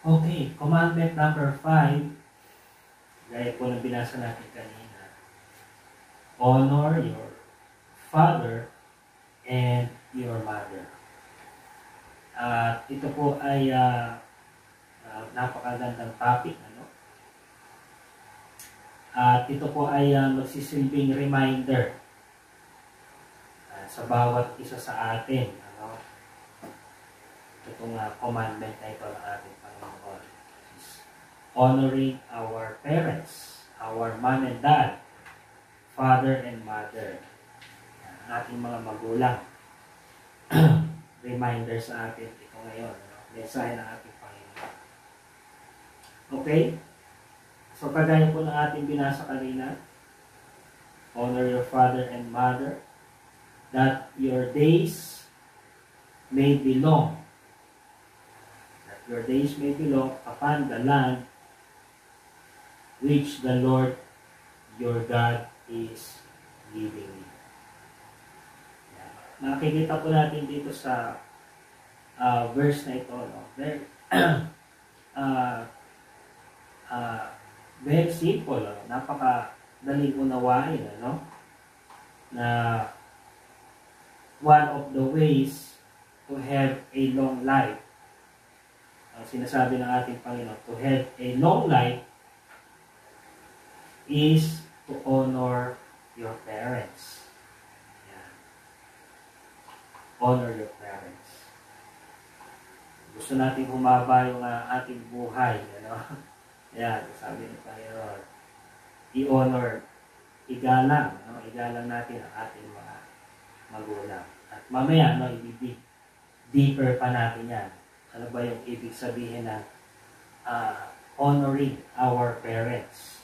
Okay, commandment number 5, gaya po ng binasa natin kanina. Honor your father and your mother. At ito po ay napakagandang topic. At ito po ay magsisilbing reminder sa bawat isa sa atin. Itong commandment na ito ng ating Panginoon is honoring our parents, our mom and dad, father and mother, ating mga magulang. Reminder sa atin ito ngayon. Mensahe ng ating Panginoon. Okay? So, kagaya po ng ating binasa kanina, honor your father and mother, that your days may be long. That your days may be long upon the land which the Lord your God is giving you. Nakikita po natin dito sa verse na ito, very, very simple, napakadaling unawain, na one of the ways to have a long life, ang sinasabi ng ating Panginoon, to have a long life is to honor your parents. Honor your parents. Gusto natin humaba yung ating buhay. Yan, sabi ng Panginoon. I-honor, igalang. Igalang natin ang ating mga magulang. At mamaya, ibibig deeper pa natin yan. Ano ba yung ibig sabihin na honoring our parents?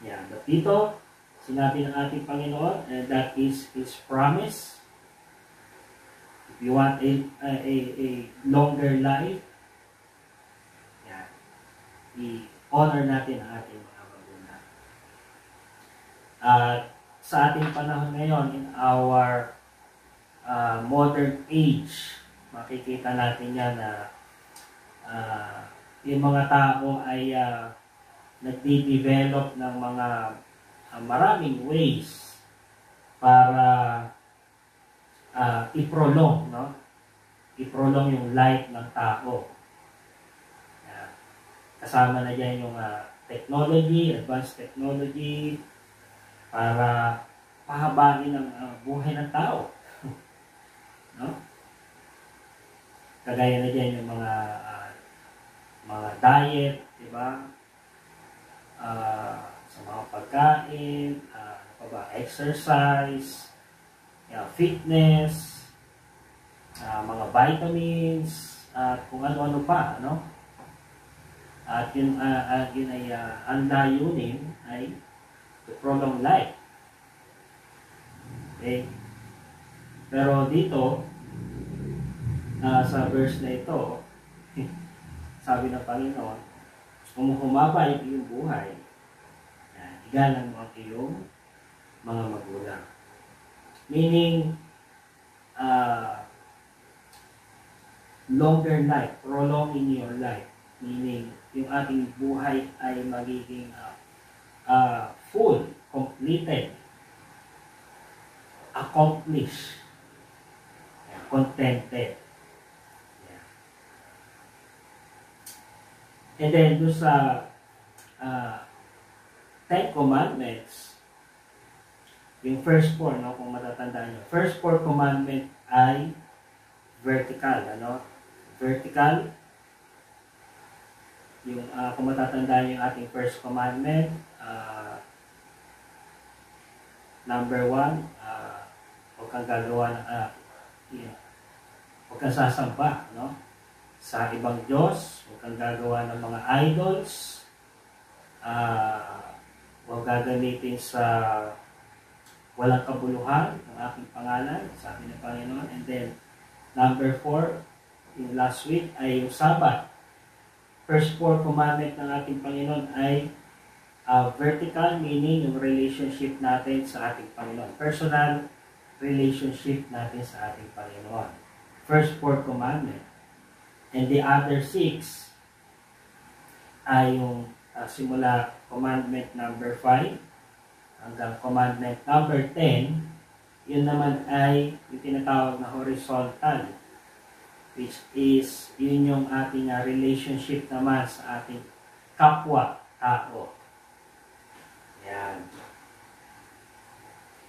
Yan. But dito, sinabi ng ating Panginoon, and that is His promise. If you want a longer life, i-honor natin ang ating mga magulang. At sa ating panahon ngayon, in our modern age, makikita natin yan na yung mga tao ay nagde-develop ng mga maraming ways para i-prolong, i-prolong yung life ng tao. Kasama na dyan yung technology, advanced technology, para pahabain ang buhay ng tao. Kagaya na dyan yung mga diet, diba? Sa mga pagkain, exercise, fitness, mga vitamins, at kung ano-ano pa, At yun ay ang layunin ay to prolong life. Okay? Pero dito, sa verse na ito, sabi ng Panginoon, kung humaba yung iyong buhay, igalang mo ang iyong mga magulang. Meaning, longer life, prolonging your life. Meaning, yung ating buhay ay magiging full, completed, accomplished, contented. And then, doon sa Ten Commandments, yung first four, kung matatandaan nyo, first four commandment ay vertical, vertical. Yung kung matatandaan yung ating first commandment, number 1, huwag kang gagawa ng huwag kang sasamba sa ibang Diyos, huwag kang gagawa ng mga idols, huwag gagamitin sa walang kabuluhan ng aking pangalan, sabi ng Panginoon. And then number 4, yung last week ay yung Sabbath. First four commandment ng ating Panginoon ay vertical, meaning yung relationship natin sa ating Panginoon. Personal relationship natin sa ating Panginoon. First four commandment. And the other 6 ay yung simula commandment number 5 hanggang commandment number 10, yun naman ay yung tinatawag na horizontal, which is yun yung ating relationship naman sa ating kapwa-tao. Yan.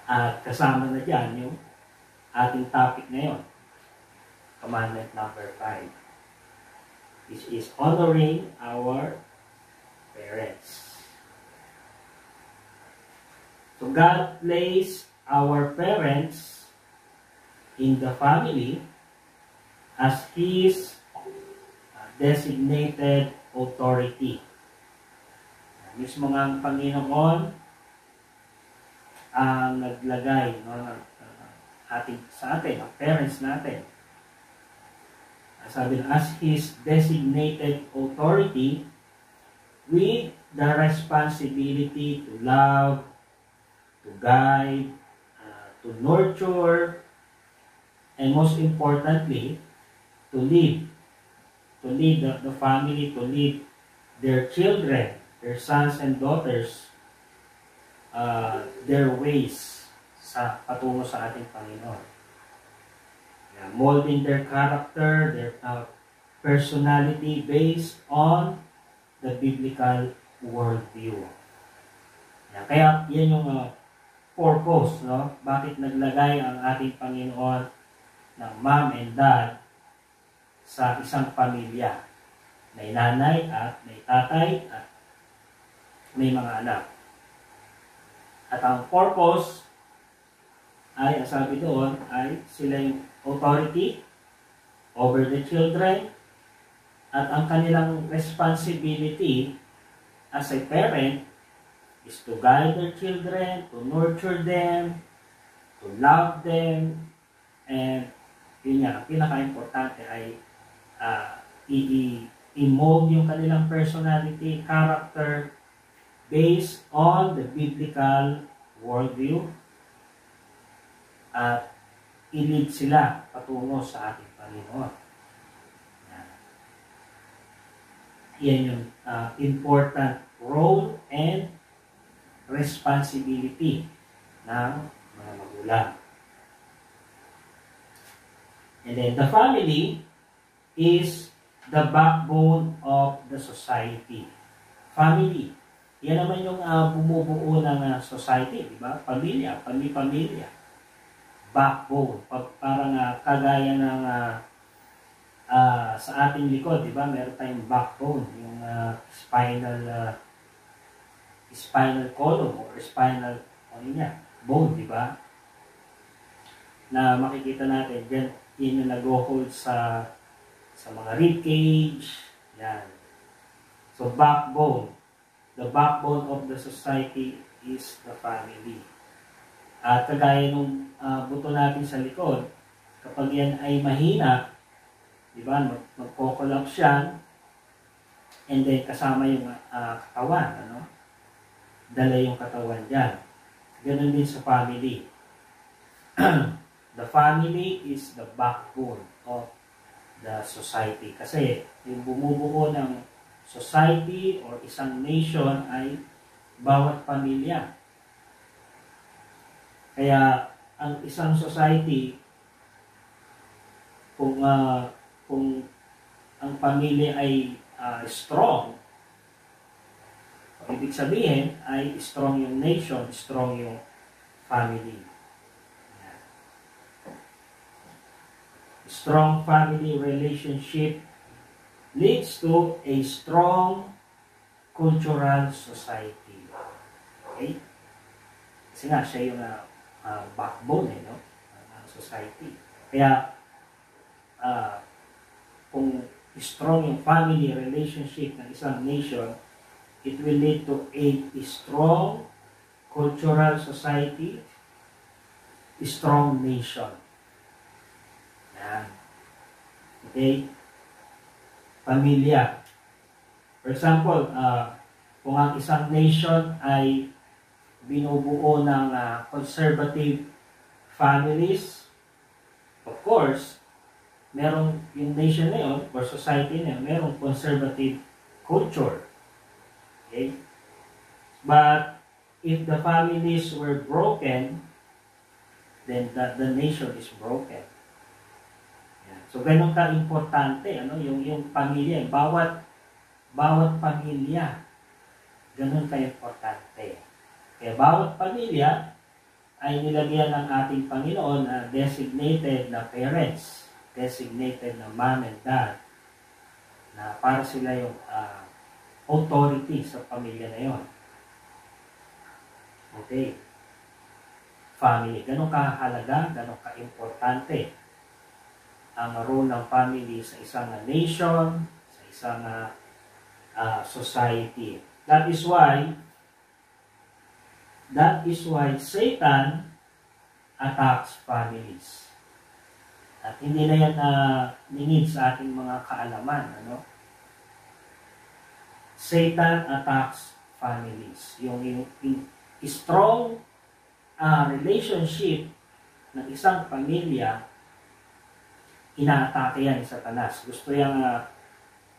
At kasama na dyan yung ating topic ngayon, commandment number 5, which is honoring our parents. So God placed our parents in the family as His designated authority. Mismo nga ang Panginoon ang naglagay, no, sa atin, ang parents natin. Sabi na, as His designated authority with the responsibility to love, to guide, to nurture, and most importantly, to lead the family, to lead their children, their sons and daughters, their ways sa patungo sa ating Panginoon. Molding their character, their personality based on the biblical worldview. Kaya yan yung purpose, no? Bakit naglagay ang ating Panginoon ng mom and dad sa isang pamilya. May nanay at may tatay at may mga anak. At ang purpose ay, sabi doon, ay sila yung authority over the children, at ang kanilang responsibility as a parent is to guide their children, to nurture them, to love them, and yun nga, ang pinaka-importante ay i-mold yung kanilang personality, character, based on the biblical worldview, at i-lead sila patungo sa ating Panginoon. Yan yung important role and responsibility ng mga magulang. And then the family is the backbone of the society. Family. Yan naman yung bumubuo ng society, di ba? Pamilya, pamilya. Backbone. Parang kagaya ng sa ating likod, di ba? Meron tayong backbone, yung spinal column or spinal bone, di ba? Na makikita natin, yan yung nag-hold sa mga rib cage, yan. So backbone, the backbone of the society is the family. At kagaya nung buto natin sa likod, kapag yan ay mahina, di ba, magko-collapse yan, and then kasama yung katawan, ano? Dala yung katawan dyan. Ganun din sa family. The family is the backbone of the society. Kasi yung bumubuo ng society or isang nation ay bawat pamilya. Kaya ang isang society, kung ang pamilya ay strong, ibig sabihin ay strong yung nation, strong yung family. Strong family relationship leads to a strong cultural society. Okay? Kasi nga, siya yung backbone ng society. Kaya, kung strong yung family relationship ng isang nation, it will lead to a strong cultural society, a strong nation. Yan. Okay? Pamilya. For example, kung ang isang nation ay binubuo ng conservative families, of course, merong yung nation na yun, or society na yun, merong conservative culture. Okay? But, if the families were broken, then the nation is broken. Yan. So, ganun ka-importante, yung pamilya, bawat pamilya, ganun ka-importante. Kaya bawat pamilya ay nilagyan ng ating Panginoon na designated na parents, designated na mom and dad, na para sila yung authority sa pamilya na yon. Okay. Family. Ganun kahalaga, ganun ka-importante ang role ng family sa isang nation, sa isang society. That is why Satan attacks families. At hindi na yan ningid sa ating mga kaalaman. Satan attacks families. Yung strong relationship ng isang pamilya, inaatake yan ni Satanas. Gusto yung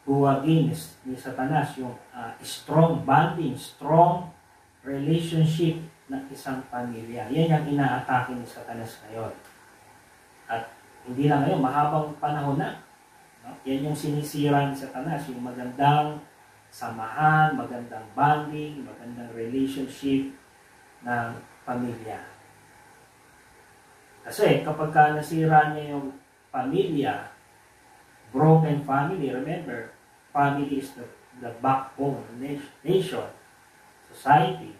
buwagin ni Satanas yung strong bonding, strong relationship ng isang pamilya. Yan yung inaatake ni Satanas ngayon. At hindi lang ngayon, mahabang panahon na. Yan yung sinisira ni Satanas, yung magandang samahan, magandang bonding, magandang relationship ng pamilya. Kasi kapag nasira niya yung pamilya, broken family, remember, family is the backbone of the nation, society.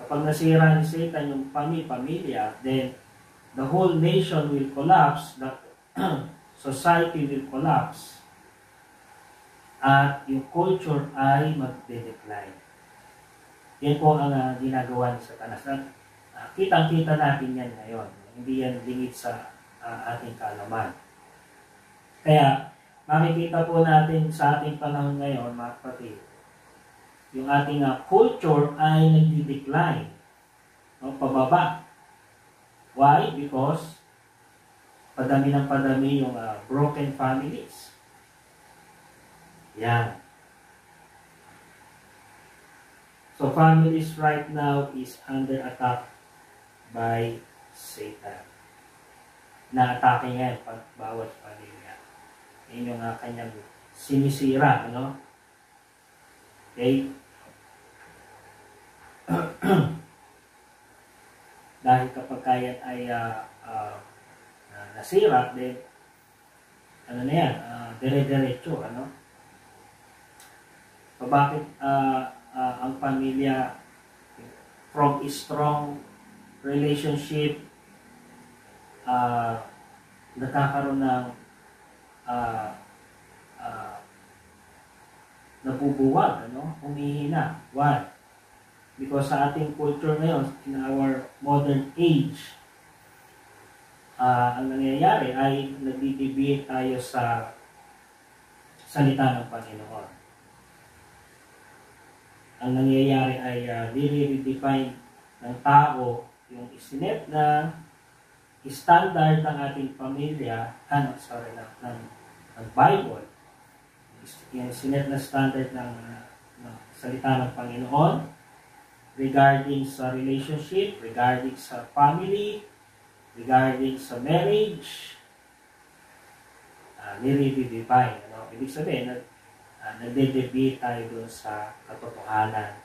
Kapag nasira ni Satan yung pamilya, then the whole nation will collapse, the society will collapse, at yung culture ay magde-decline. Yan po ang ginagawa ni Satanas. Kitang-kita natin yan ngayon. Hindi yan lingid sa ating kaalaman. Kaya, makikita po natin sa ating panahon ngayon, mga kapatid, yung ating culture ay nagdi-decline, pababa. Why? Because padami ng padami yung broken families. Yan. So families right now is under attack by Satan. Na-atake ngayon bawat pamilya. Yan yung kanyang sinisira, Okay? Dahil kapag kaya ay nasira, then dire-diretso, Bakit ang pamilya from a strong relationship nagkakaroon ng nabubuwag, humihina. Why? Because sa ating culture ngayon, in our modern age, ang nangyayari ay nagdi-deviate tayo sa salita ng Panginoon. Ang nangyayari ay nire-redefine ng tao yung isinet na standard ng ating pamilya, ng Bible. Yung isinet na standard ng salita ng Panginoon regarding sa relationship, regarding sa family, regarding sa marriage, nire-redefine. Ibig sabihin, nagde-deviate tayo doon sa katotohanan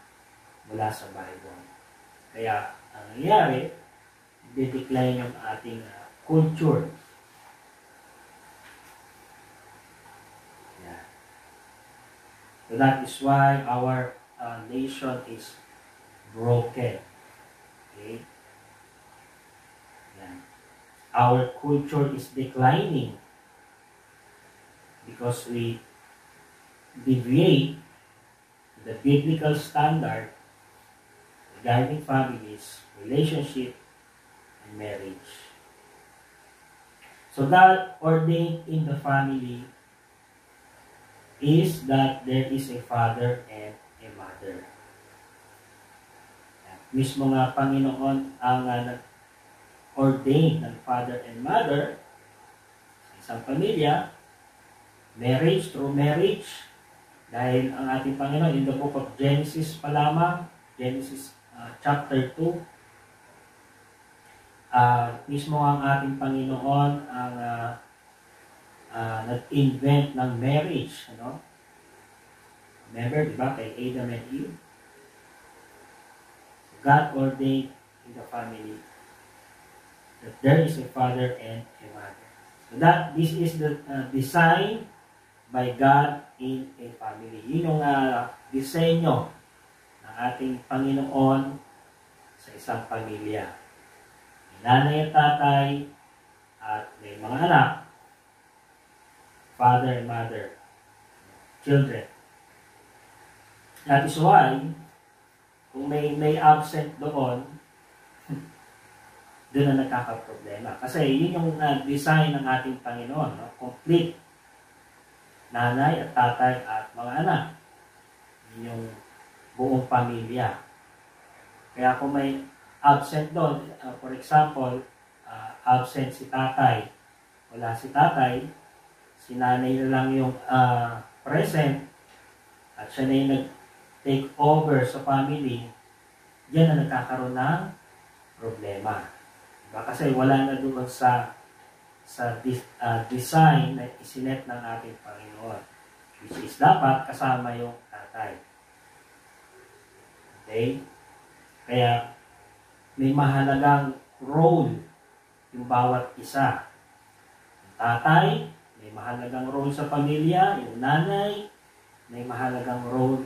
mula sa Bible. Kaya, ang nangyayari, de-decline yung ating culture. Yeah. So that is why our nation is broken. Okay? Yeah. Our culture is declining because we deviate the biblical standard regarding families, relationship, and marriage. So God ordained in the family is that there is a father and a mother. Mismo nga Panginoon ang nag-ordain ng father and mother sa isang pamilya, marriage, through marriage, dahil ang ating Panginoon in the book of Genesis pa lamang, Genesis chapter 2, mismo ang ating Panginoon ang nag-invent ng marriage. Ano? Remember, di ba, kay Adam and Eve? God ordained in the family that there is a father and a mother. So that this is the design by God in a family. Yun yung disenyo ng ating Panginoon sa isang pamilya. May nanay at tatay at may mga anak, father and mother, children. That is why, kung may absent doon, doon na nagkakaproblema. Kasi yun yung design ng ating Panginoon. No? Complete. Nanay at tatay at mga anak. Yun yung buong pamilya. Kaya kung may absent doon, for example, absent si tatay, wala si tatay, si nanay na lang yung present, at siya na yung nag-take over sa family, diyan na nagkakaroon ng problema. Diba? Kasi wala na doon sa design na isinet ng ating Panginoon, which is dapat kasama yung tatay. Okay? Kaya may mahalagang role yung bawat isa. Yung tatay, may mahalagang role sa pamilya. Yung nanay, may mahalagang role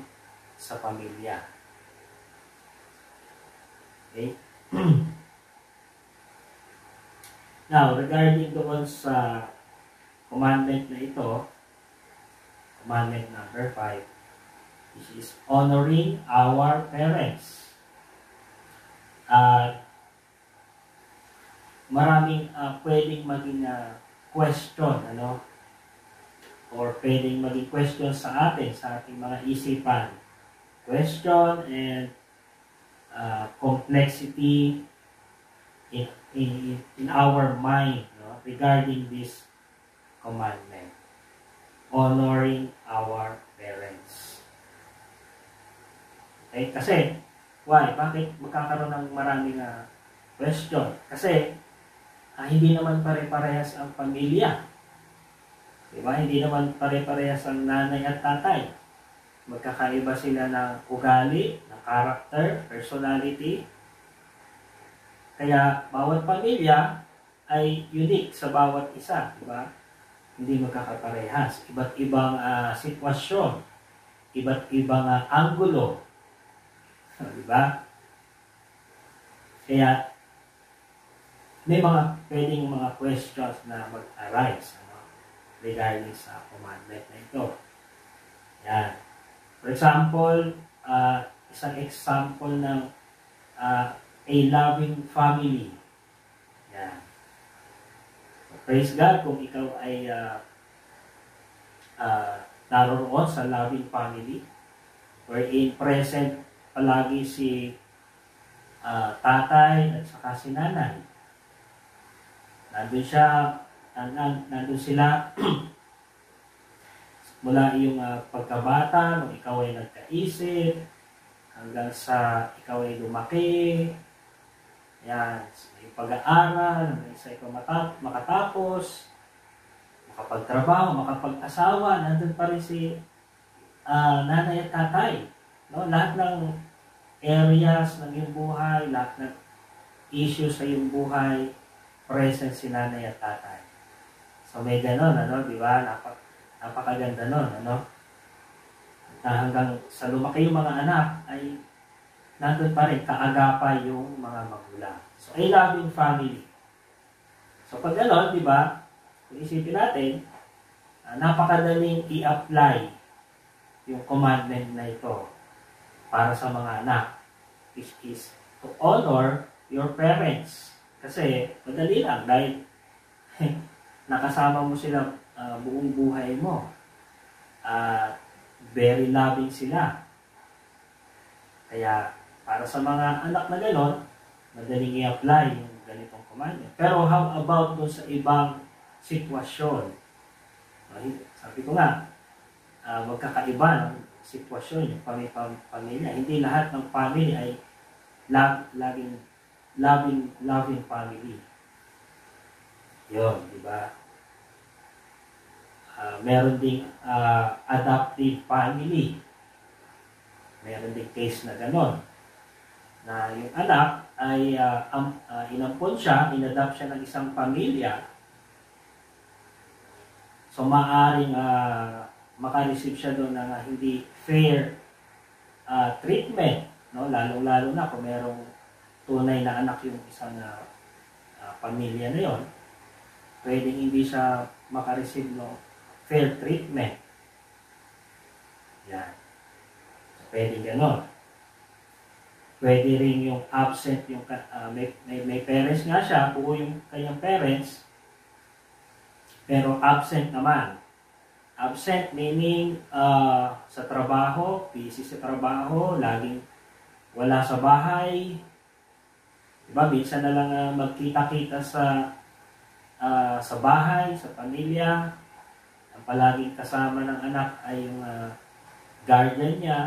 sa pamilya. Okay? Now, regarding doon sa commandment na ito, commandment number 5, which is honoring our parents. Maraming pwedeng maging question, ano? Or pwedeng maging question sa atin, sa ating mga isipan. Question and complexity in our mind, no, regarding this commandment, honoring our parents. Okay, kasi why? Bakit magkakaroon ng maraming question? Kasi hindi naman pare-parehas ang pamilya. Diba? Hindi naman pare-parehas ang nanay at tatay. Magkakaiba sila ng ugali, ng character, personality. Kaya bawat pamilya ay unique sa bawat isa, di ba? Hindi magkakaparehas. Iba't ibang sitwasyon, iba't ibang anggulo, di ba? Kaya may pwedeng mga questions na mag-arise regarding sa commandment na ito. Yan. For example, isang example ng a loving family. Yan. So, praise God kung ikaw ay naroon sa loving family wherein present palagi si tatay at saka si nanay. Nandun sila mula iyong pagkabata, nung ikaw ay nagkaisip, hanggang sa ikaw ay lumaki. Yan, yung pag-aaral, hanggang sa ikaw makatapos, makapagtrabaho, makapag-asawa, nandun pa rin si nanay at tatay. No? Lahat ng areas ng iyong buhay, lahat ng issues sa iyong buhay, present si nanay at tatay. So may ganon, di ba? Napakaganda nun, hanggang sa lumaki yung mga anak, ay nandun pa rin, kaagapay yung mga magulang. So, a loving family. So, pag gano'n, di ba, kung isipin natin, napakadaling i-apply yung commandment na ito para sa mga anak, which is to honor your parents. Kasi, madali lang, dahil nakasama mo sila buong buhay mo. Very loving sila. Kaya, para sa mga anak na gano'n, madaling i-apply yung ganitong commandment. Pero how about dun sa ibang sitwasyon. Sabi ko nga, magkakaiba ng sitwasyon yung pamilya. Hindi lahat ng family ay laging loving family. Yun, di ba? Meron ding adoptive family. Meron ding case na gano'n. Na yung anak ay inampon siya, inadopt siya ng isang pamilya. So maaaring makareceive siya doon ng hindi fair treatment, no? Lalong-lalo na kung merong tunay na anak yung isang pamilya na yon, pwedeng hindi siya makareceive ng fair treatment. Yan. So, pwedeng gano'n. Pwede rin yung absent, yung may parents nga siya, buo yung kanyang parents, pero absent naman. Absent meaning sa trabaho, busy sa trabaho, laging wala sa bahay. Diba? Minsan na lang magkita-kita sa bahay, sa pamilya. Ang palaging kasama ng anak ay yung guardian niya.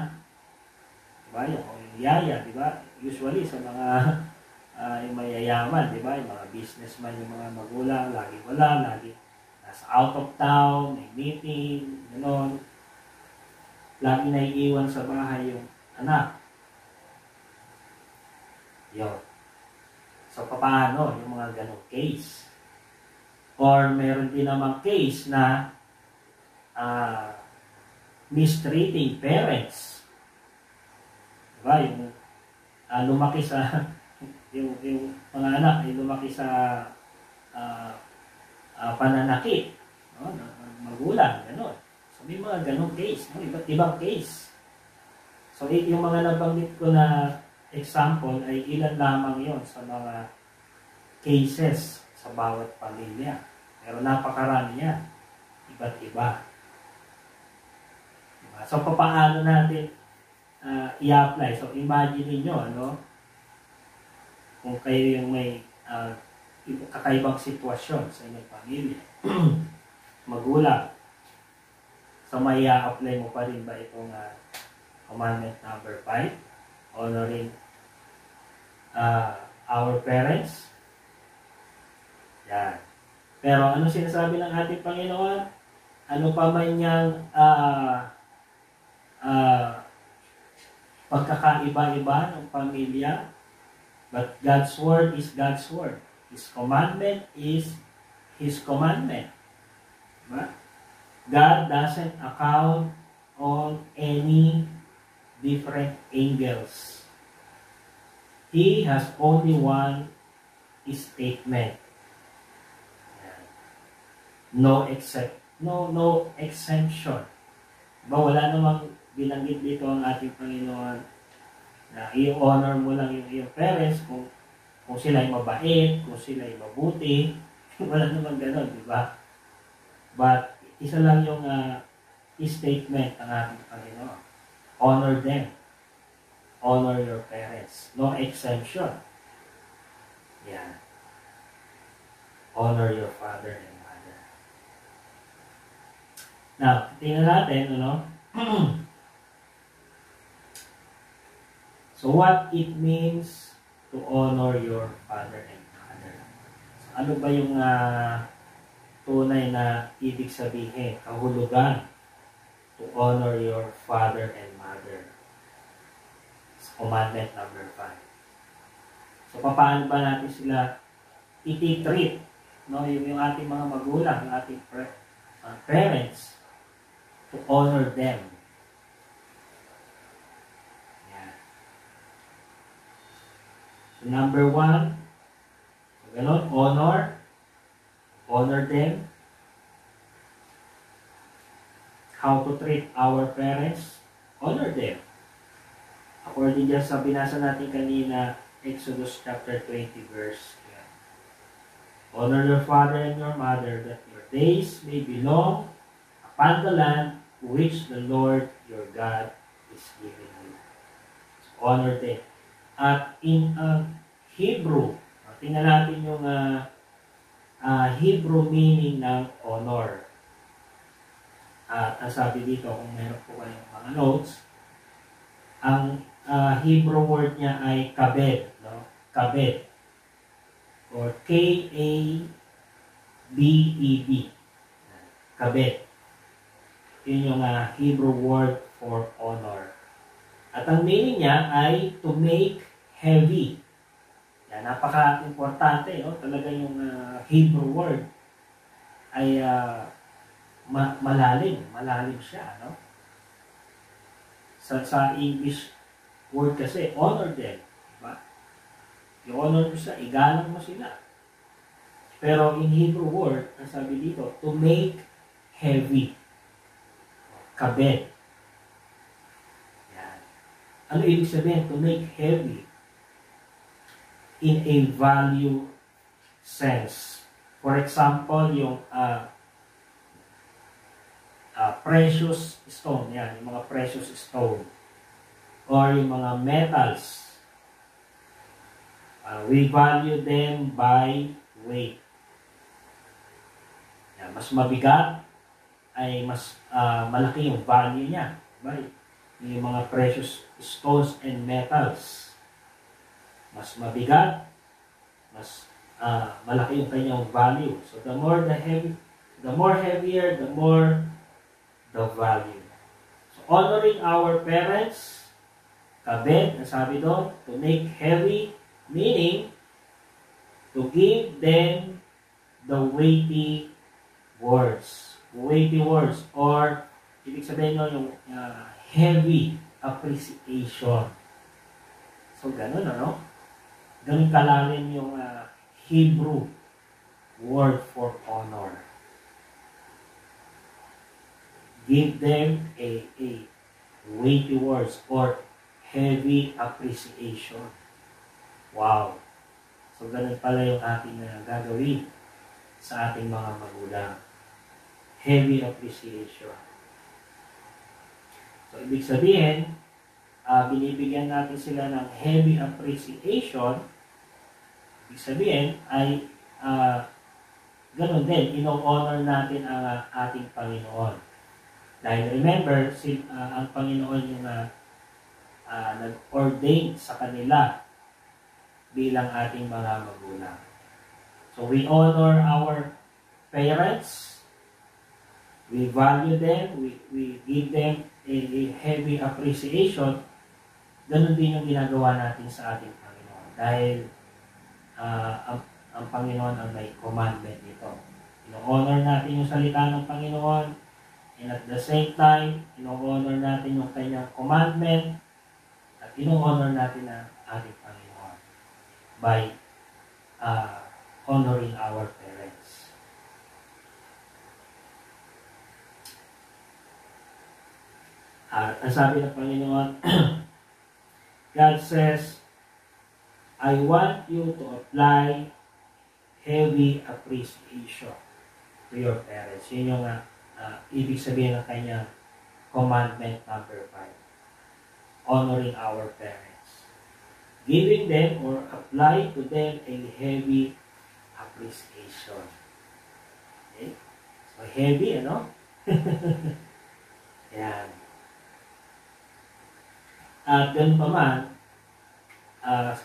Diba? Yung yaya, diba? Usually sa mga yung mayayaman, diba? Yung mga businessman, yung mga magulang, lagi wala, lagi nasa out of town, may meeting, gano'n. Lagi naiiwan sa bahay yung anak. Yun. So, paano yung mga ganong case? Or meron din namang case na mistreating parents. Diba? Yung lumaki sa yung mga anak ay lumaki sa pananakit, no? Magulang, gano'n. So, may mga ganong case, no? Iba't ibang case. So, yung mga nabanggit ko na example ay ilan lamang yon sa mga cases sa bawat pamilya. Pero napakarami yan. Iba't iba. Diba? So, paano natin i-apply? So, imagine niyo ano, kung kayo yung may kakaibang sitwasyon sa inyong pamilya. Magulang. So, may i-apply mo pa rin ba itong commandment number 5? Honoring our parents. Yan. Pero ano sinasabi ng ating Panginoon? Ano pa man niyang pagkakaiba-iba ng pamilya, but God's word is God's word. His commandment is His commandment. Diba? God doesn't account on any different angles. He has only one statement. No exemption. Diba, wala namang binanggit dito ang ating Panginoon na i-honor mo lang yung iyong parents kung sila ay mabait, kung sila ay mabuti. Wala namang gano'n, di ba? But isa lang yung statement ng ating Panginoon. Honor them. Honor your parents. No exemption. Yan. Honor your father and mother. Now, tingnan natin, ano? So, what it means to honor your father and mother. So, ano ba yung tunay na ibig sabihin, kahulugan to honor your father and mother? Sa commandment number 5. So, paano ba natin sila iti-treat? No? Yung ating mga magulang, yung ating parents, to honor them. Number 1, so ganun, honor them. How to treat our parents, honor them. According dyan sa binasa natin kanina, Exodus chapter 20 verse 10. Honor your father and your mother, that your days may belong upon the land which the Lord your God is giving you. So, honor them. At in Hebrew, tingnan natin yung Hebrew meaning ng honor. At ang sabi dito, kung meron po kayong mga notes, ang Hebrew word niya ay kabed, no? Kabed, or K-A-B-E-D. Kabed. Yun yung Hebrew word for honor. At ang meaning niya ay to make heavy. Yan, napaka-importante, no? Talaga yung Hebrew word ay malalim siya, no? Sa English word kasi, honor them, diba? I-honor mo sila, igalang mo sila. Pero in Hebrew word, ang sabi dito, to make heavy. Kabed. Yan. Ano ibig sabihin? To make heavy. In a value sense. For example, yung precious stone, yan, yung mga precious stone. Or yung mga metals. We value them by weight. Yan, mas mabigat ay mas malaki yung value niya. Diba? Yung mga precious stones and metals. Mas mabigat, mas malaki yung kanyang value. So the more heavier, the more the value. So honoring our parents, kabed, nasabi doon, to make heavy, meaning to give them the weighty words. Weighty words, or ibig sabihin nyo yung heavy appreciation. So ganun, ano? Ganun kalalim yung Hebrew word for honor. Give them a weighty words or heavy appreciation. Wow! So ganun pala yung ating gagawin sa ating mga magulang. Heavy appreciation. So ibig sabihin, binibigyan natin sila ng heavy appreciation. Ibig sabihin ay ganun din, ino-honor natin ang ating Panginoon. Dahil remember, ang Panginoon yung nag-ordain sa kanila bilang ating mga magulang. So we honor our parents, we value them, we give them a heavy appreciation. Ganun din yung ginagawa natin sa ating Panginoon. Dahil ang Panginoon ang may commandment nito. Ino-honor natin yung salita ng Panginoon, and at the same time, ino-honor natin yung kanyang commandment, at ino-honor natin ang ating Panginoon by honoring our parents. Ang sabi ng Panginoon, God says, I want you to apply heavy appreciation to your parents. Yun yung ibig sabihin ng kanya commandment number 5. Honoring our parents. Giving them or apply to them a heavy appreciation. Okay? So heavy, ano? Yan. At ganun pa man,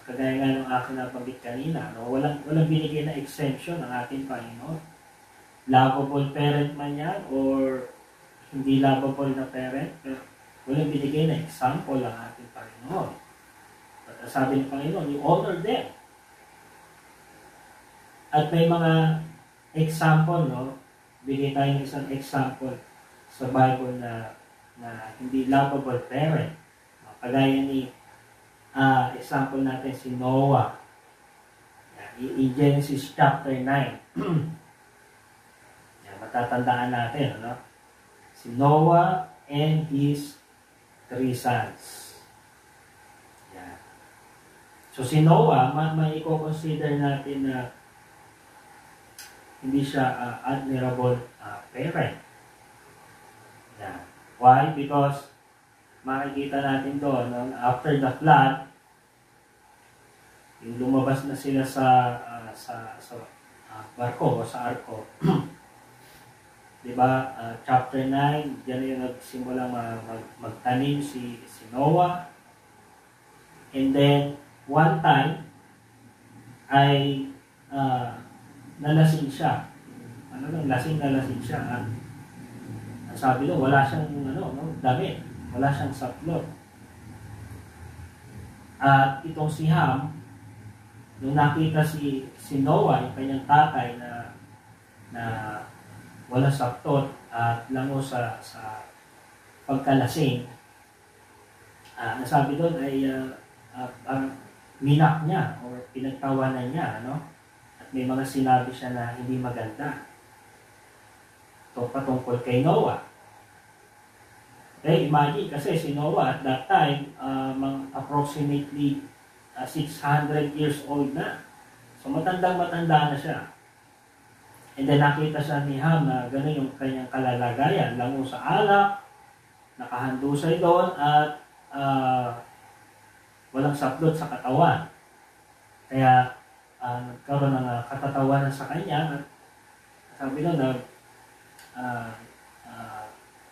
kagaya nga ng aking nabanggit kanina, no? walang binigay na exemption ng ating Panginoon. Lovable parent man yan or hindi lovable na parent, pero walang binigay na example ang ating Panginoon. At sabi ng Panginoon, you honor them. At may mga example, no? Bigay tayo ng isang example sa Bible na hindi lovable parent. Kagaya ni example natin si Noah. In Genesis chapter 9. Matatandaan natin, ano? Si Noah and his 3 sons. Yan. So si Noah, may i-consider natin na hindi siya admirable parent. Yan. Why? Because makikita natin doon, no? After the flood, yung lumabas na sila sa barko o sa arko. Diba? Chapter 9, diyan yung nagsimula magtanim si Noah. And then, one time, ay nalasing siya. Lasing siya. Ang sabi doon, wala siyang damit. Wala siyang saplot. At itong si Ham, nung nakita si Noah, yung kanyang tatay na wala saplot at lango sa pagkalasing, nasabi doon ay minak niya o pinagtawanan niya, At may mga sinabi siya na hindi maganda. Ito patungkol kay Noah. Okay, imagine kasi si Noah at that time, approximately 600 years old na. So matandang-matanda na siya. And then nakita siya ni Ham na gano'n yung kanyang kalalagayan. Lango sa alak, nakahandusay doon at walang saplot sa katawan. Kaya nagkaroon ng katatawanan sa kanya at sabi doon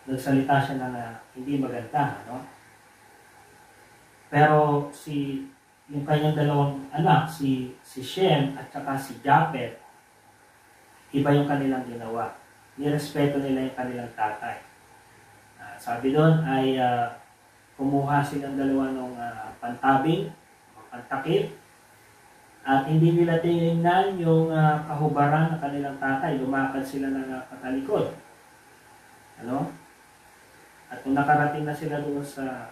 nagsalita siya na hindi maganda, Pero yung kanyang dalawang anak, si Shem at saka si Japhet, iba yung kanilang ginawa. Nirespeto nila yung kanilang tatay. Sabi doon ay kumuha silang dalawa ng pantabing, pantakip, at hindi nila tinignan yung kahubaran ng kanilang tatay. Lumakad sila ng katalikod. At kung nakarating na sila doon sa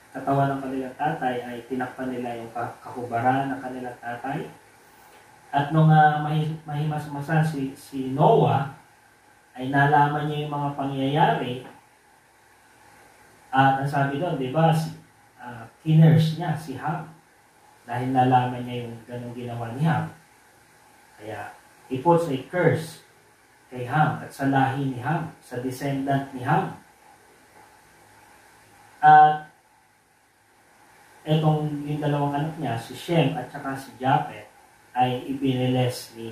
katawan ng kanilang tatay, ay tinakpan nila yung kahubaran ng kanilang tatay. At nung mahimasmasan si Noah, ay nalaman niya yung mga pangyayari. At ang sabi doon, di ba, kinurse niya si Ham. Dahil nalaman niya yung ganong ginawa ni Ham. Kaya, he puts a curse kay Ham at sa lahi ni Ham, sa descendant ni Ham. At etong yung dalawang anak niya, si Shem at saka si Japhet, ay ibiniles ni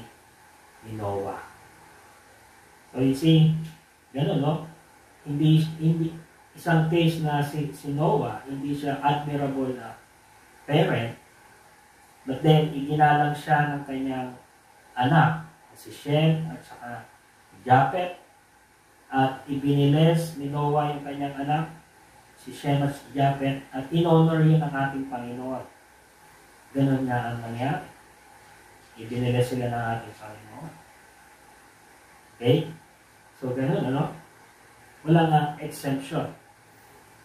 Noah. So you see, gano'n, Hindi isang case na si Noah, hindi siya admirable na parent, but then iginalang siya ng kanyang anak, si Shem at saka Japhet, at ibiniles ni Noah yung kanyang anak, si Shem at si Japhet, at in-honor yun ng ating Panginoon. Ganon nga ang nangyari. Ibiniles sila ng ating Panginoon. Okay? So, ganon, Wala nga exemption.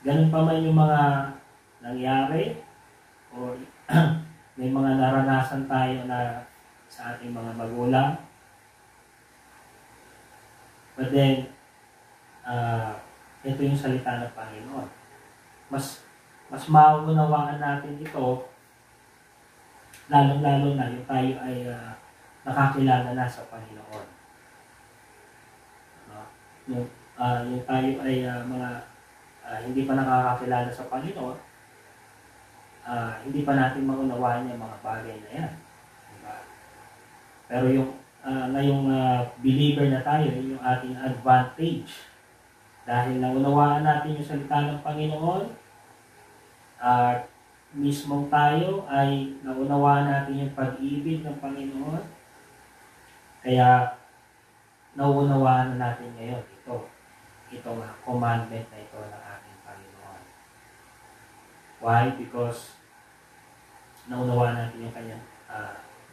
Ganon pa man yung mga nangyari, o may mga naranasan tayo na sa ating mga magulang. But then, ito yung salita ng Panginoon. Mas maunawaan natin ito, lalong-lalo na yung tayo ay nakakilala na sa Panginoon. Yung tayo ay hindi pa nakakakilala sa Panginoon, hindi pa natin maunawaan yung mga bagay na yan. Diba? Pero yung ngayong believer na tayo, yun yung ating advantage. Dahil naunawaan natin yung salita ng Panginoon, at mismong tayo ay naunawaan natin yung pag-ibig ng Panginoon, kaya naunawaan na natin ngayon itong commandment na ito ng ating Panginoon. Why? Because naunawaan natin yung kanyang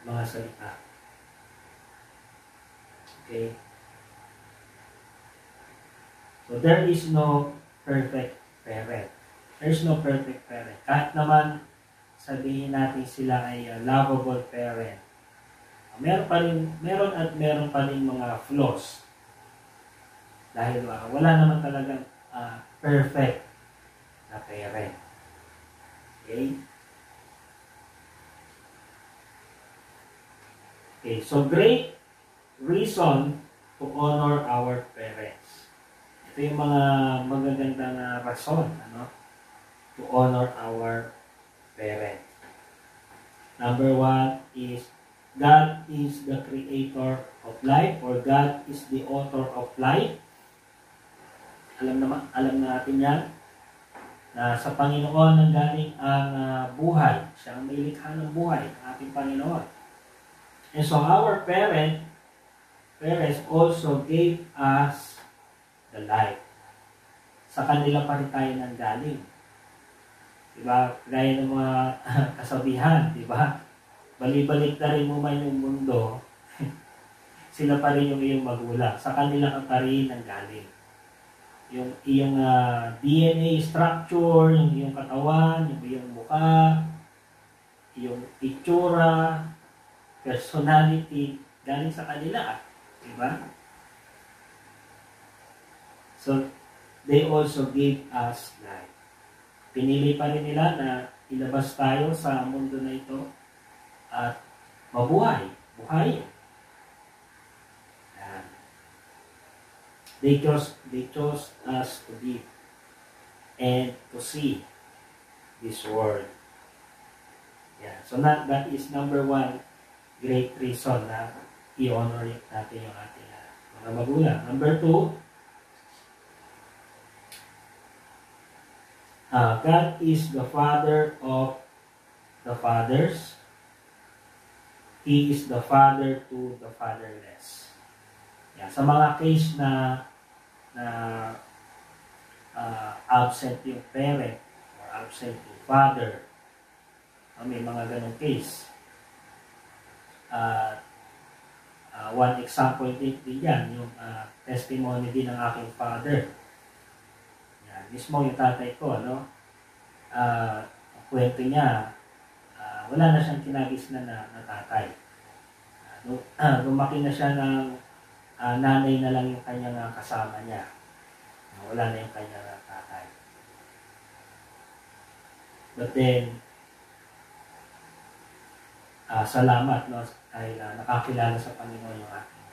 mga salita. Okay? So, there is no perfect parent. There is no perfect parent. Kahit naman sabihin natin sila ay lovable parent, meron pa rin mga flaws. Dahil wala naman talagang perfect na parent. Okay? Okay, so great reason to honor our parents. Ito yung mga magagandang rason, to honor our parents. Number one is God is the creator of life or God is the author of life. Alam natin yan na sa Panginoon nanggaling ang buhay. Siya ang may likha ng buhay, ating Panginoon. And so our parents also gave us the life. Sa kanila pa rin tayo nanggaling. Diba? Gaya ng mga kasabihan, diba? Balik-balik na rin mo man yung mundo, sila pa rin yung iyong magulang. Sa kanila ka pa rin nanggaling. Yung iyong DNA structure, yung iyong katawan, yung iyong mukha, yung itsura, personality, galing sa kanila. Diba? So, they also gave us life. Pinili pa rin nila na ilabas tayo sa mundo na ito at mabuhay. Buhay. They chose us to live and to see this world. Yeah. So that is number one great reason na i-honor natin yung ating mga magulang. Number two, God is the Father of the fathers. He is the Father to the fatherless. Yeah. Sa mga case na absent yung parent or absent yung father, may mga ganong case. One example din yan, yung testimony din ng aking father. Yan, mismo yung tatay ko, no? Ang kwento niya, wala na siyang kinagisnan na tatay. Lumaki na siya ng nanay na lang yung kanyang kasama niya. Wala na yung kanyang tatay. But then, salamat, no, ay nakakilala sa Panginoon yung aking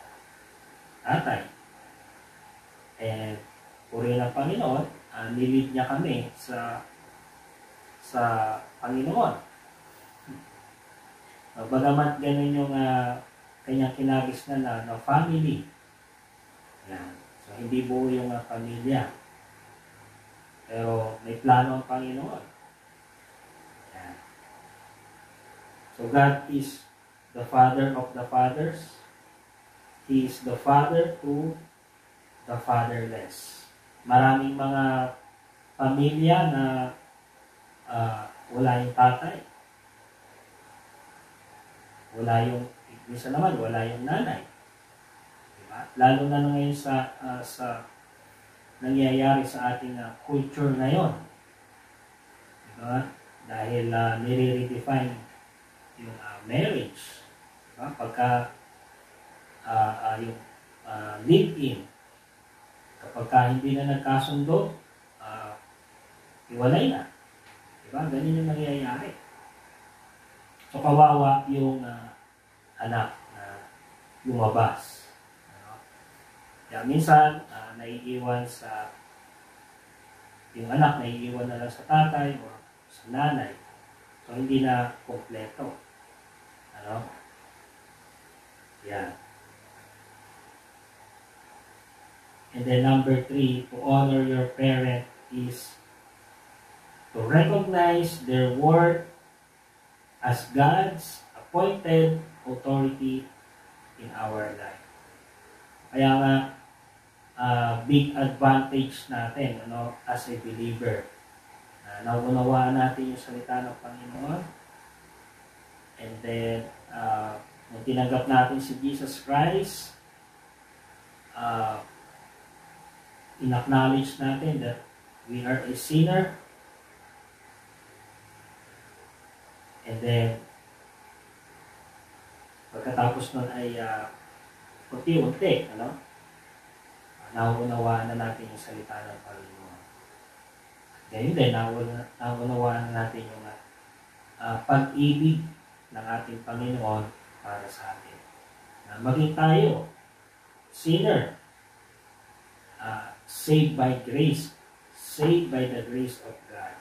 tatay. And puri ng Panginoon, nilid niya kami sa Panginoon. Bagamat ganun yung kanyang kinagisnan na family. Yan. So, hindi buo yung pamilya. Pero may plano ang Panginoon. Yan. So, God is the Father of the fathers. He is the Father to the fatherless. Maraming mga pamilya na wala yung tatay. Wala yung, minsan naman, wala yung nanay. Diba? Lalo na ngayon sa nangyayari sa ating culture ngayon. Diba? Dahil nire-redefine yung marriage. Diba? Pagka yung live-in, kapag hindi na nagkasundo, iwalay na. Diba? Ganun yung nangyayari. So, kawawa yung anak na lumabas. Kaya minsan, naiiwan yung anak naiiwan na lang sa tatay o sa nanay. So, hindi na kompleto. Yan. And then number 3, to honor your parent is to recognize their worth as God's appointed authority in our life. Kaya nga, big advantage natin as a believer. Naunawaan natin yung salita ng Panginoon. And then, nung tinanggap natin si Jesus Christ, in-acknowledge natin that we are a sinner. And then, pagkatapos nun ay unti-unti, nauunawaan na natin yung salita ng Panginoon. Ngayon din, nauunawaan na natin yung pag-ibig ng ating Panginoon para sa atin. Maging tayo, sinner, saved by grace, saved by the grace of God.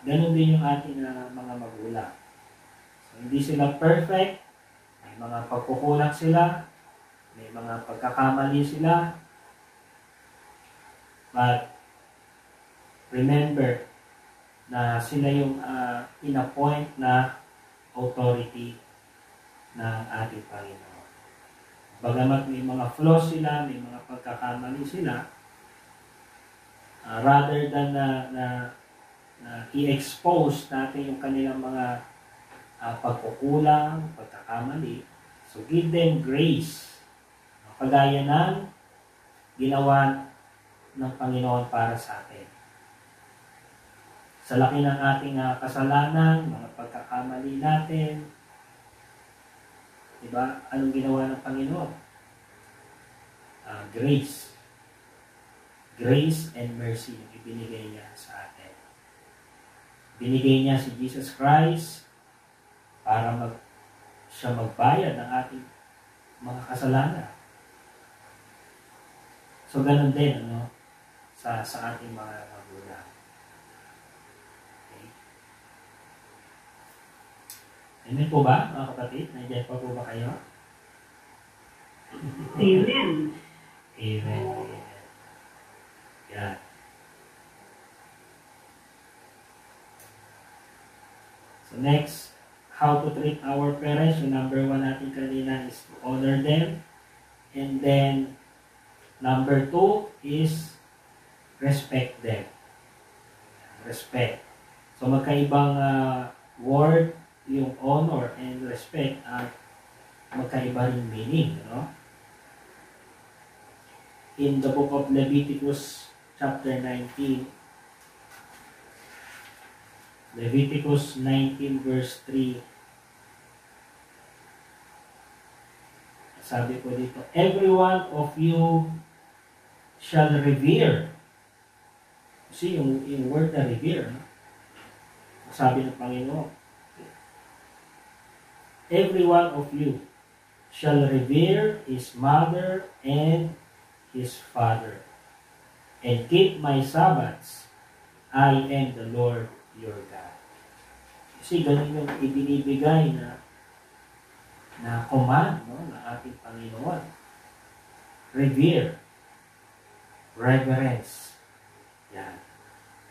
Ganun din yung ating mga magulang. So, hindi sila perfect, May mga pagkukulang sila, may mga pagkakamali sila, but remember na sila yung in-appoint na authority ng ating Panginoon. Bagamat may mga flaws sila, may mga pagkakamali sila, rather than na i-expose natin yung kanilang mga pagkukulang, pagkakamali, so give them grace. Kagaya ng ginawa ng Panginoon para sa atin. Sa laki ng ating kasalanan, mga pagkakamali natin, diba? Anong ginawa ng Panginoon? Grace. Grace and mercy yung ibinigay niya sa atin. Binigay niya si Jesus Christ para siya magbayad ng ating mga kasalanan. So, ganun din, sa ating mga magulang. Okay. Amen po ba, mga kapatid? Nandiyan pa po ba kayo? Amen. Amen. Yan. So next, how to treat our parents. So number 1 natin kanina is to honor them. And then, number 2 is respect them. Respect. So magkaibang word, yung honor and respect at magkaiba rin meaning. In the book of Leviticus chapter 19, Leviticus 19 verse 3, sabi ko dito, every one of you shall revere. See, yung word na revere, sabi ng Panginoon, every one of you shall revere his mother and his father, and keep my Sabbaths. I am the Lord your God. Kasi ganun yung ibinibigay na command ng ating Panginoon. Revere. Reverence. Yan.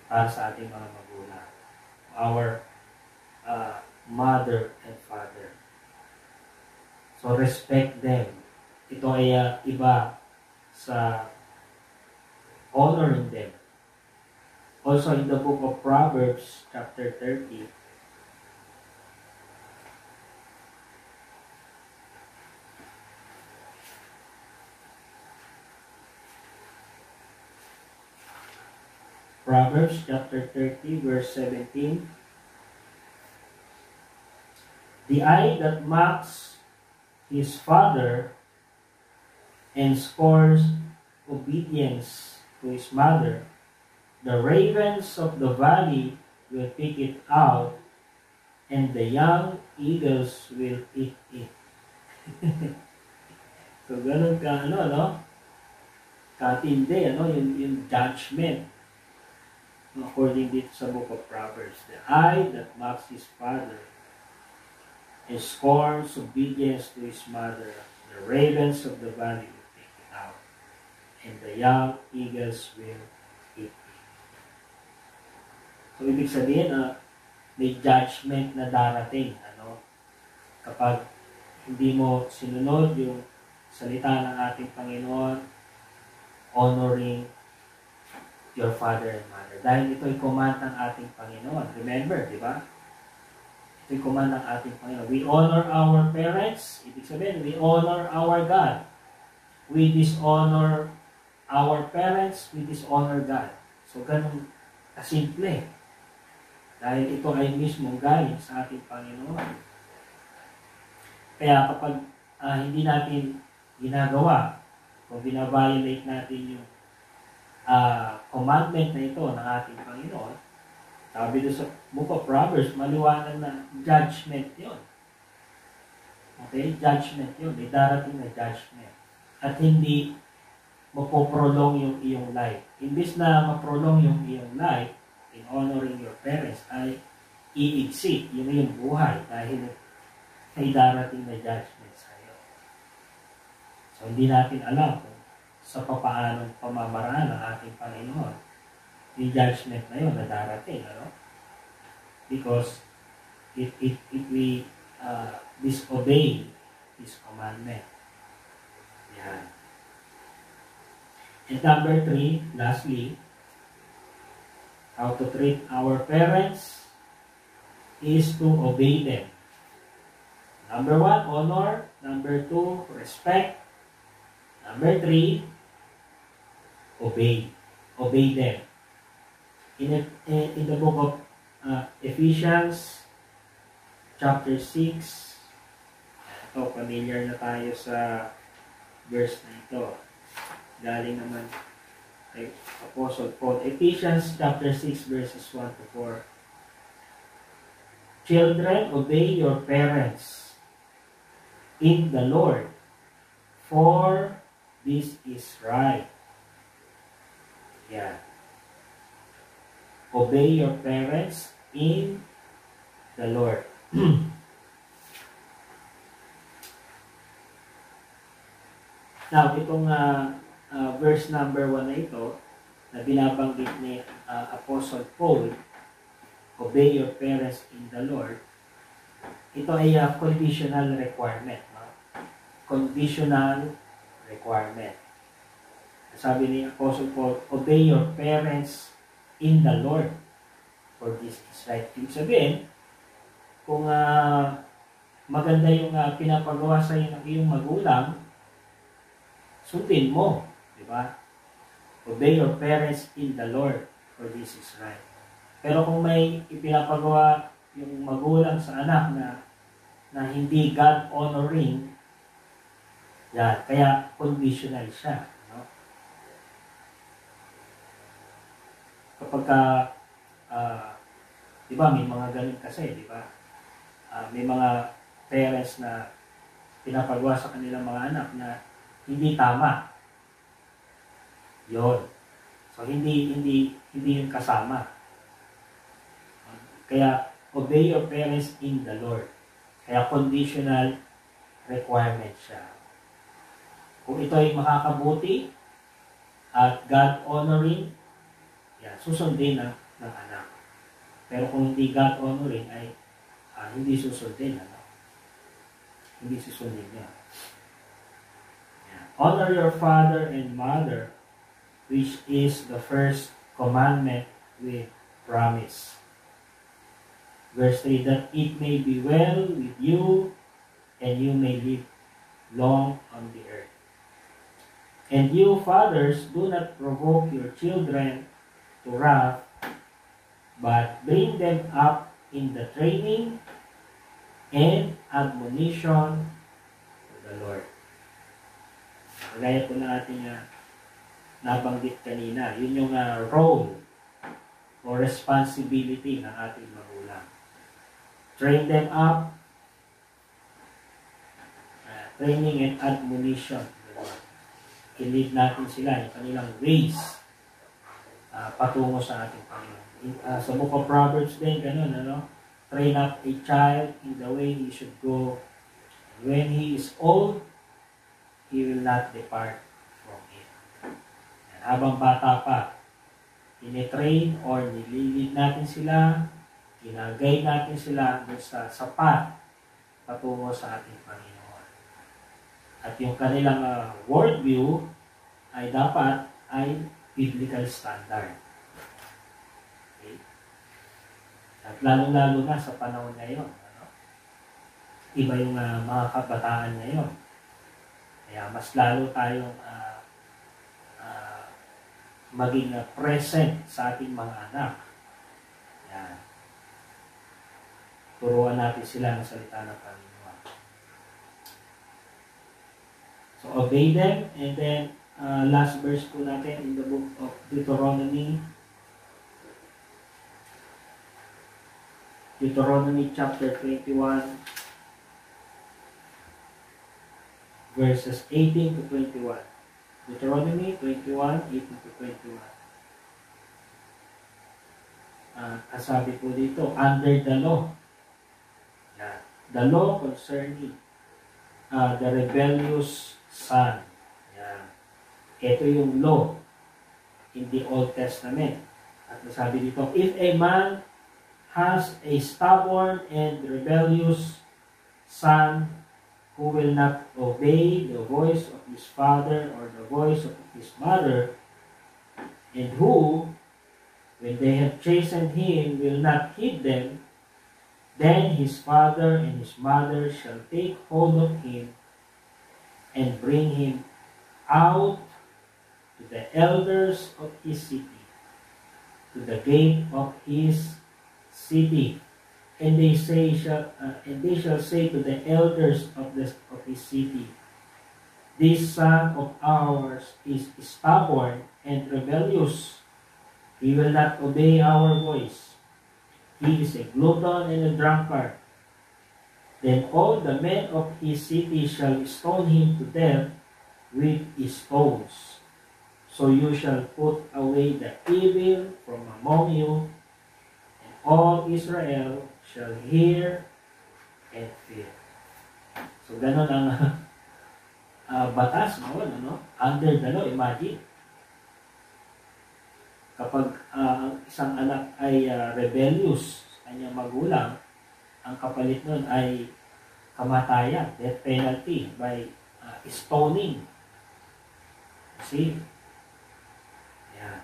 Para sa ating mga magulang. Our mother and father. So respect them. Ito ay iba sa honoring them. Also in the book of Proverbs chapter 30, Proverbs chapter 30 verse 17, the eye that mocks his father and scorns obedience to his mother, the ravens of the valley will pick it out, and the young eagles will eat it. So, ganun ka, katindi, yung judgment. According dito sa book of Proverbs, the eye that mocks his father and scorns obedience to his mother, the ravens of the valley will pick it out, and the young eagles will eat it. So, ibig sabihin, may judgment na darating, kapag hindi mo sinunod yung salita ng ating Panginoon, honoring your father and mother. Dahil ito'y command ng ating Panginoon. Remember, di ba? Ito'y command ng ating Panginoon. We honor our parents. Ibig sabihin, we honor our God. We dishonor our parents, we dishonor God. So, ganun kasimple. Dahil ito ay mismo galing sa ating Panginoon. Kaya kapag hindi natin ginagawa, kung binaviolate natin yung commandment na ito ng ating Panginoon, sabi doon sa book of Proverbs, maliwanag na judgment yon. Okay? Judgment yun. May darating na judgment. At hindi mapoprolong yung iyong life. Imbis na maprolong yung iyong life in honoring your parents, ay iigsi yung iyong buhay dahil may darating na judgment So, hindi natin alam kung sa papaanong pamamaraan ng ating Panginoon yung judgment na yun na darating, ano? Because if we disobey His commandment. Yan. And number 3, lastly, how to treat our parents is to obey them. Number 1, honor. Number 2, respect. Number 3, obey. Obey them. In the book of Ephesians chapter 6, ito, familiar na tayo sa verse na ito. Galing naman kay Apostle Paul. Ephesians chapter 6 verses 1 to 4. Children, obey your parents in the Lord, for this is right. Yeah. Obey your parents in the Lord. Now, itong verse number 1 na ito, na binabanggit ni Apostle Paul, obey your parents in the Lord, ito ay conditional requirement. No? Conditional requirement. Sabi ni Apostle Paul, obey your parents in the Lord, for this is right. Ibig sabihin, kung maganda yung pinapagawa sa iyo ng iyong magulang, sundin mo, di ba? Obey your parents in the Lord, for this is right. Pero kung may ipinapagawa yung magulang sa anak na hindi God-honoring, yan, kaya conditional siya. No? Kapag di ba, may mga ganun kasi, di ba? May mga parents na pinapagawa sa kanilang mga anak na hindi tama. Yun. So, hindi yung kasama. Kaya, obey your parents in the Lord. Kaya, conditional requirement siya. Kung ito ay makakabuti at God-honoring, yan, susundin ng anak. Pero kung hindi God-honoring, ay hindi susundin. Ano? Hindi susundin niya. Honor your father and mother, which is the first commandment with promise. Verse 3, that it may be well with you and you may live long on the earth. And you, fathers, do not provoke your children to wrath, but bring them up in the training and admonition of the Lord. Gaya po na ating nabanggit kanina, yun yung role o responsibility ng ating magulang. Train them up, training and admonition. I-lead natin sila yung kanilang ways patungo sa ating Panginoon. Sa book of Proverbs din, ganun, ano? Train up a child in the way he should go. When he is old, he will not depart from it. Habang bata pa, tinitrain or nililid natin sila, ginagay natin sila sa sapat patungo sa ating Panginoon. At yung kanilang worldview ay dapat ay biblical standard. Okay? At lalong-lalo na sa panahon ngayon. Ano? Iba yung mga kabataan ngayon. Kaya mas lalo tayong maging present sa ating mga anak. Yan. Turuan natin sila ng salita ng Panginoon. So, obey them. And then, last verse po natin in the book of Deuteronomy. Deuteronomy chapter 21. Verses 18 to 21. Deuteronomy 21, 18 to 21. Kasabi po dito, under the law. Yeah. The law concerning the rebellious son. Ito yung law in the Old Testament. At nasabi dito, if a man has a stubborn and rebellious son who will not obey the voice of his father or the voice of his mother, and who, when they have chastened him, will not heed them, then his father and his mother shall take hold of him and bring him out to the elders of his city, to the gate of his city, and they shall say to the elders of his city, this son of ours is stubborn and rebellious. He will not obey our voice. He is a glutton and a drunkard. Then all the men of his city shall stone him to death with stones. So you shall put away the evil from among you, and all Israel shall hear and fear. So ganun ang batas noon, ano? Under the law. Imagine, kapag ang isang anak ay rebellious sa kanyang magulang, ang kapalit nun ay kamatayan, death penalty by stoning. See? Yeah.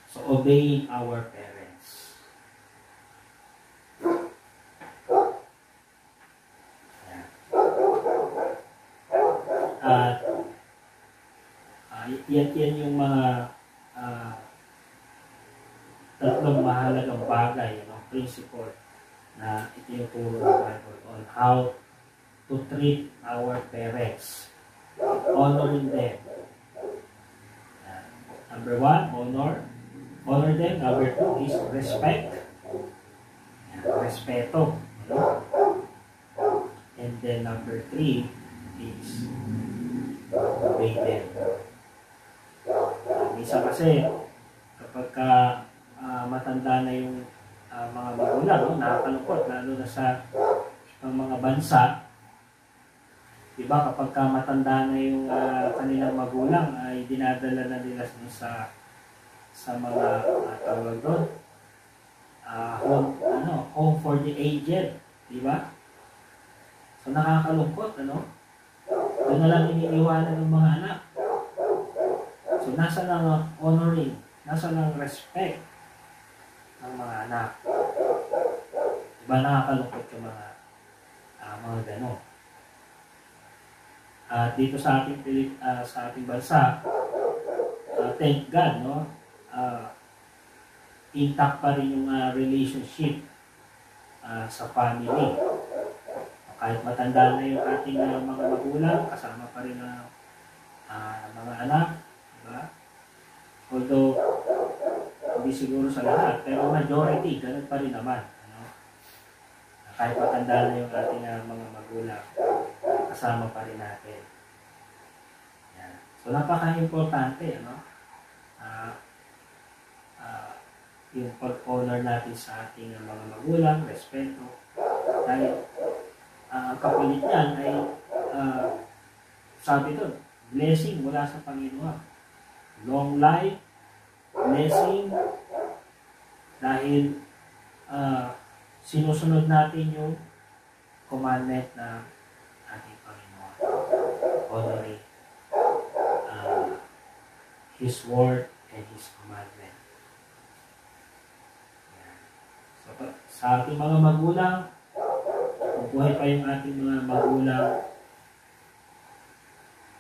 So, obeying our parents. Yeah. At yan yung mga tatlong mahalagang bagay, principle na itinuturo ng Bible on how to treat our parents, honoring them. Number 1, honor them. Number 2 is respect, respeto. And then number 3 is obey them. Minsan kasi kapag matanda na yung mga magulang, nakakalungkot, lalo na sa mga bansa, diba, kapag matanda na yung kanilang magulang, ay dinadala na nila sa mga tawag doon, home for the aged, diba? So nakakalungkot, doon na lang iniiwanan ng mga anak. So nasa lang honoring, nasa lang respect ng mga anak. Diba, nakakalungkot yung mga gano'n. Dito sa ating bansa, thank God, intact pa rin yung relationship sa family. Kahit matanda na yung ating mga magulang, kasama pa rin ang mga anak, diba? Although hindi siguro sa lahat, pero majority, ganun pa rin naman. Kahit matanda na yung ating mga magulang, kasama pa rin natin. Yan. So, napaka-importante, yung pag-honor natin sa ating mga magulang, respeto. Dahil, ang kapalit niyan ay, sabi doon, blessing mula sa Panginoon. Long life, blessing, dahil sinusunod natin yung commandment na ating Panginoon. Honoring His word and His commandment. Yan. So, sa ating mga magulang, kung buhay pa yung ating mga magulang,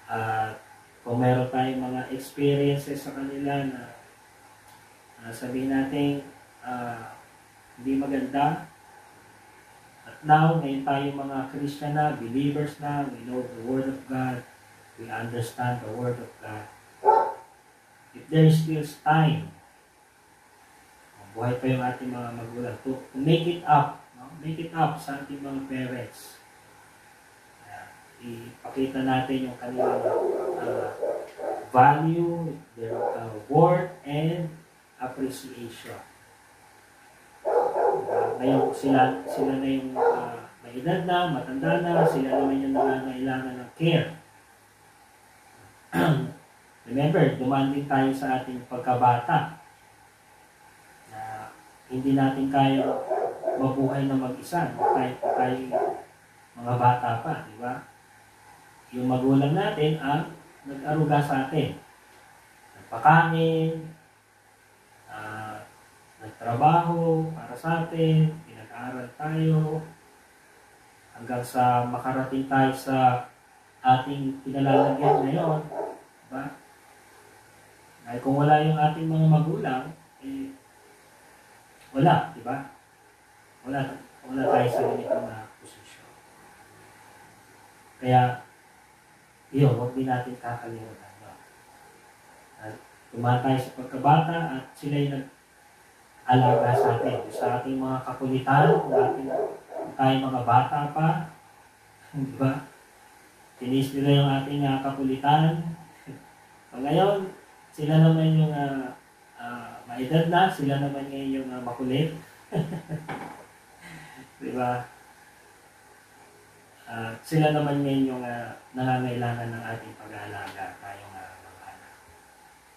at kung meron tayong mga experiences sa kanila na sabihin natin hindi maganda, at now, ngayon tayo mga Christian na, believers na, we know the Word of God, we understand the Word of God. If there is still time, buhay pa yung ating mga magulang, to make it up, make it up sa ating mga parents. Ipakita natin yung kanilang value, their worth, and appreciation. Ngayon, sila na yung may edad na, matanda na, sila naman yung nangangailangan ng care Remember, dumaan din tayo sa ating pagkabata na hindi natin kaya mabuhay na mag-isa. Tayo mga bata pa, di ba? Yung magulang natin ang nag-aruga sa atin. Nagpakain, nagtrabaho para sa atin, pinag-aaral tayo, hanggang sa makarating tayo sa ating pinalalagyan ngayon. Diba? Dahil kung wala yung ating mga magulang, wala, di ba? Wala tayo sa ganitong posisyon. Kaya, yun, huwag din natin kakalimutan. Tumahan tayo sa pagkabata at sila'y nag-alaga sa atin. Sa ating mga kakulitan, kung tayo mga bata pa, di ba? Tinis nila yung ating kakulitan. So ngayon, sila naman yung maedad na, sila naman ngayon yung makulit. Diba? Sila naman ngayon yung nangangailangan ng ating pag-aalaga, tayong mga anak.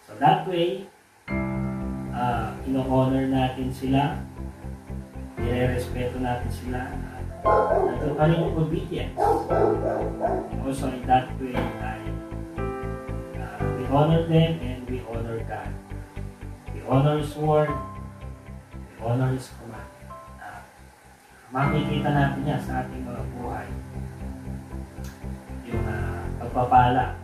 So that way, ino-honor natin sila, nire-respeto natin sila, nandun pa rin yung obedience. Also in that way, we honor them and we honor God. We honor His word, we honor His command. Makikita natin yan sa ating mga buhay. Yung pagpapala